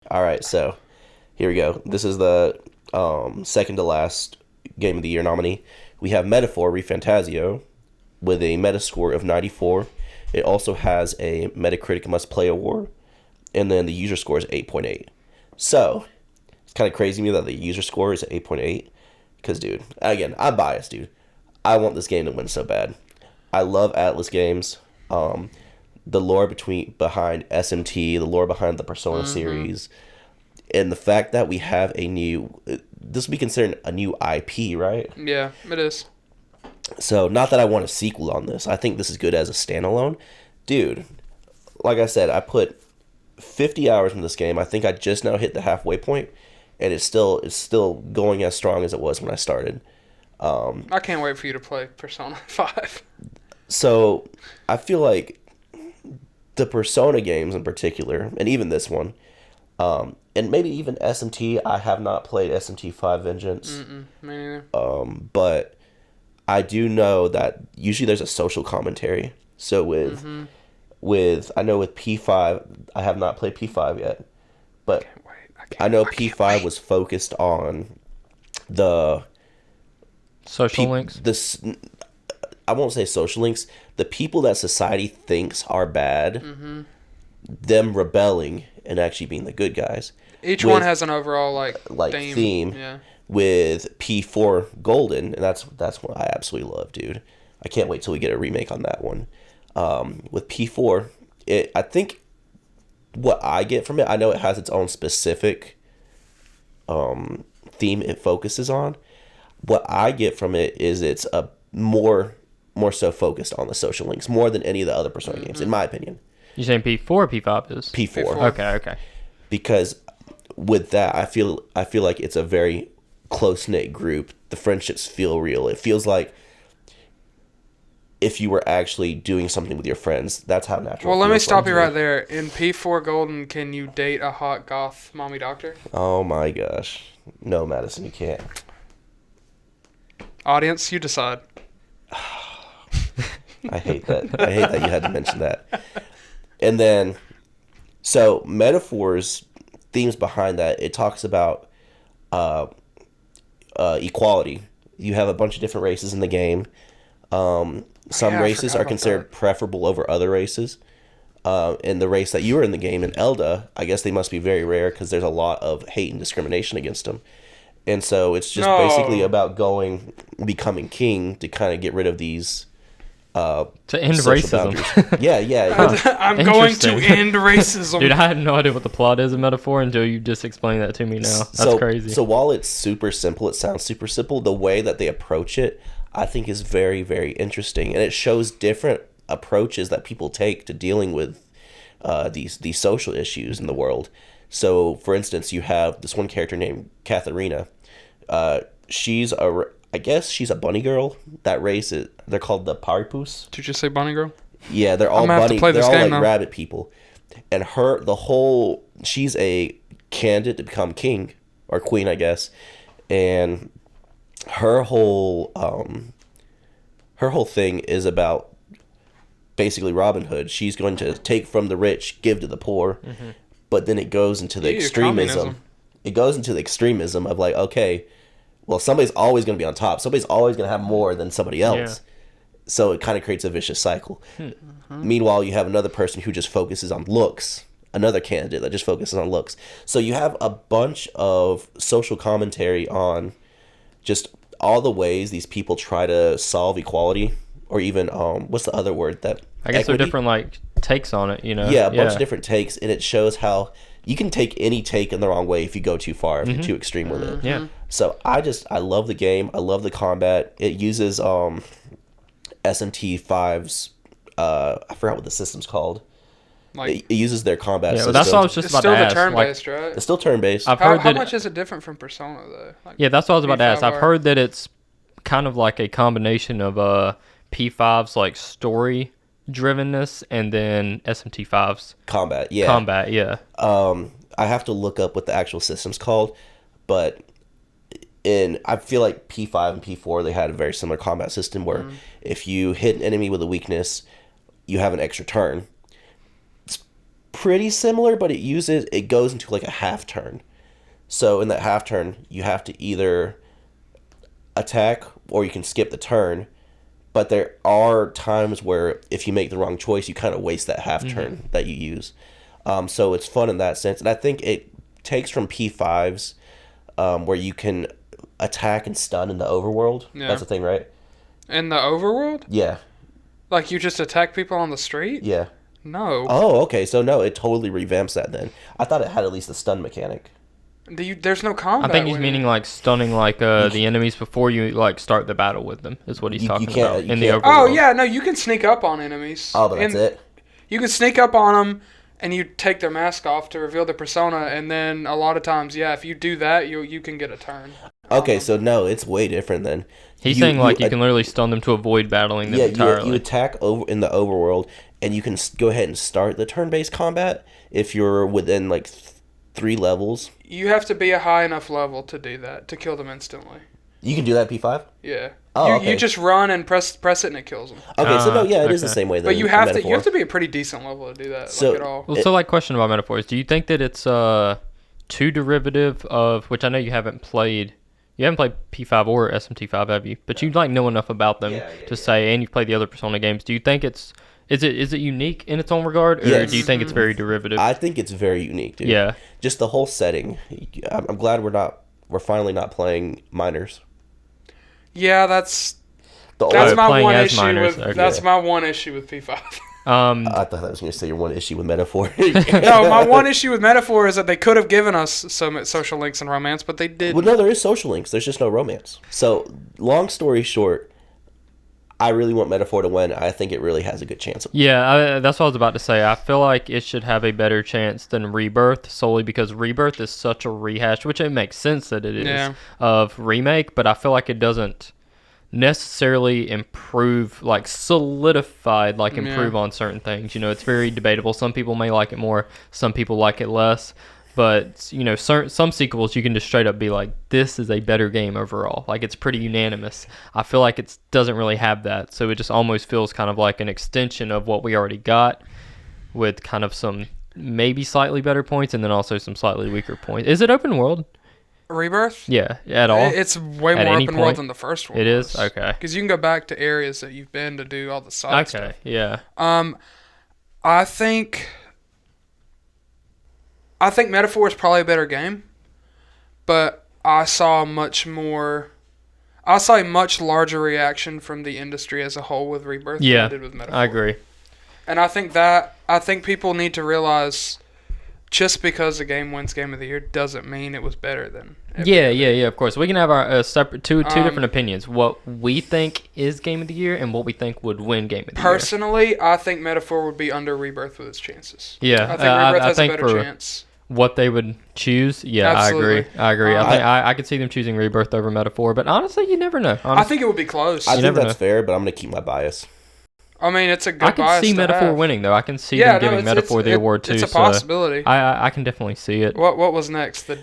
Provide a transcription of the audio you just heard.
All right, so here we go. This is the second to last Game of the Year nominee. We have Metaphor ReFantazio with a Metascore of 94. It also has a Metacritic Must Play award, and then the user score is 8.8. So it's kind of crazy to me that the user score is 8.8 because, dude, again, I'm biased, dude. I want this game to win so bad. I love Atlas games. The lore behind SMT, the lore behind the Persona series, and the fact that we have this would be considered a new IP, right? Yeah, it is. So, not that I want a sequel on this. I think this is good as a standalone. Dude, like I said, I put 50 hours in this game. I think I just now hit the halfway point, and it's still going as strong as it was when I started. I can't wait for you to play Persona 5. So, I feel like the Persona games in particular, and even this one, and maybe even SMT. I have not played SMT 5 Vengeance. Me neither. But I do know that usually there's a social commentary. So with I know with P5, I have not played P5 yet, but I know P5 was focused on the social links. I won't say social links. The people that society thinks are bad, them rebelling and actually being the good guys. Each one has an overall like theme. Yeah. With P4 Golden, and that's what I absolutely love, dude. I can't wait till we get a remake on that one. With P4, I think what I get from it, I know it has its own specific theme it focuses on. What I get from it is it's a more so focused on the social links more than any of the other Persona games, in my opinion. You saying P4 or P5 is? P4. Okay. Because with that, I feel like it's a very close-knit group. The friendships feel real. It feels like if you were actually doing something with your friends. That's how natural. Well, let me stop you right there. In P4 Golden, can you date a hot goth mommy doctor? Oh my gosh. No, Madison, you can't. Audience, you decide. I hate that you had to mention that. And then, so Metaphor's themes behind that, it talks about equality. You have a bunch of different races in the game. Some races are considered preferable over other races. And the race that you were in the game, in Elda, I guess they must be very rare because there's a lot of hate and discrimination against them. And so it's just basically about becoming king to kind of get rid of these to end racism. Yeah. I'm going to end racism. Dude, I had no idea what the plot is in Metaphor until you just explained that to me now. That's crazy. So while it's super simple, it sounds super simple, the way that they approach it, I think is very, very interesting. And it shows different approaches that people take to dealing with these social issues in the world. So, for instance, you have this one character named Katharina. I guess she's a bunny girl. That race they're called the Paripus. Did you just say bunny girl? Yeah, they're all bunny. They're all like rabbit people. And she's a candidate to become king or queen, I guess. And her whole thing is about basically Robin Hood. She's going to take from the rich, give to the poor. But then it goes into the extremism. Communism. It goes into the extremism of like, okay, well, somebody's always going to be on top. Somebody's always going to have more than somebody else. Yeah. So it kind of creates a vicious cycle. Meanwhile, you have another person who just focuses on looks. Another candidate that just focuses on looks. So you have a bunch of social commentary on just all the ways these people try to solve equality, or even what's the other word that? I guess they're different like takes on it, you know. Yeah, a bunch of different takes, and it shows how you can take any take in the wrong way if you go too far, if you're too extreme with it. Yeah. So I love the game. I love the combat. It uses SMT5's I forgot what the system's called. Like, it uses their combat system. That's what I was just about to ask. It's still turn-based, right? It's still turn-based. How much is it different from Persona, though? Like, yeah, that's what I was about to ask. I've heard that it's kind of like a combination of P5's like story drivenness and then SMT5's combat. I have to look up what the actual system's called, but I feel like P5 and P4, they had a very similar combat system where if you hit an enemy with a weakness, you have an extra turn. It's pretty similar, but it goes into like a half turn. So in that half turn, you have to either attack or you can skip the turn. But there are times where if you make the wrong choice, you kind of waste that half turn that you use. So it's fun in that sense. And I think it takes from P5s where you can attack and stun in the overworld. Yeah. That's the thing, right? In the overworld? Yeah. Like you just attack people on the street? Yeah. No. Oh, okay. So no, it totally revamps that then. I thought it had at least a stun mechanic. There's no combat. I think he's when- meaning like stunning like the enemies before you like start the battle with them is what he's talking can't- about you in the can't- overworld. Oh yeah, no, you can sneak up on enemies. Oh, but that's it? You can sneak up on them, and you take their mask off to reveal their persona, and then a lot of times, yeah, if you do that, you can get a turn. Okay, so no, it's way different then. He's saying like you can literally stun them to avoid battling them entirely. You attack over in the overworld, and you can go ahead and start the turn-based combat if you're within like 3 levels. You have to be a high enough level to do that, to kill them instantly. You can do that at P5? Yeah. Oh, You just run and press it and it kills them. Okay, so no, yeah, it is the okay. same way. But you have to Metaphor. be a pretty decent level to do that, So- like at all. Well, so like question about metaphors. Do you think that it's too derivative of which I know you haven't played P5 or SMT5, have you? But you like know enough about them to say, and you've played the other Persona games. Do you think is it unique in its own regard, or Yes. do you think it's very derivative? I think it's very unique, dude. Yeah. Just the whole setting. I'm glad we're finally not playing minors. Yeah, that's The that's old, my playing one as issue minors, with okay. that's my one issue with P5. I thought I was going to say your one issue with Metaphor. No, my one issue with Metaphor is that they could have given us some social links and romance, but they didn't. Well, no, there is social links. There's just no romance. So, long story short, I really want Metaphor to win. I think it really has a good chance. Yeah, that's what I was about to say. I feel like it should have a better chance than Rebirth, solely because Rebirth is such a rehash, which it makes sense that it is, Yeah. of remake, but I feel like it doesn't necessarily improve, like solidified, like improve on certain things. You know, it's very debatable. Some people may like it more, some people like it less. But, you know, some sequels you can just straight up be like, this is a better game overall. Like, it's pretty unanimous. I feel like it doesn't really have that. So it just almost feels kind of like an extension of what we already got with kind of some maybe slightly better points and then also some slightly weaker points. Is it open world? Rebirth? Yeah, at all? It's way At more any open world point? than the first one. It is? Okay. Because you can go back to areas that you've been to do all the side stuff. Okay, yeah. I think Metaphor is probably a better game, but I saw a much larger reaction from the industry as a whole with Rebirth than Yeah, I did with Metaphor. I agree. And I think people need to realize just because a game wins Game of the Year doesn't mean it was better than every Yeah, other. yeah, of course. We can have our separate two different opinions. What we think is Game of the Year and what we think would win Game of the Year. Personally, I think Metaphor would be under Rebirth with its chances. Yeah, I think Rebirth has think a better for chance. what they would choose, yeah, Absolutely. I agree. I could see them choosing Rebirth over Metaphor, but honestly, you never know. I think it would be close. I think never that's know. fair, but I'm going to keep my bias. I mean, it's a good I can bias see to Metaphor have. winning, though. I can see Yeah, them giving Metaphor the award, too. It's a so possibility. I can definitely see it. What was next? The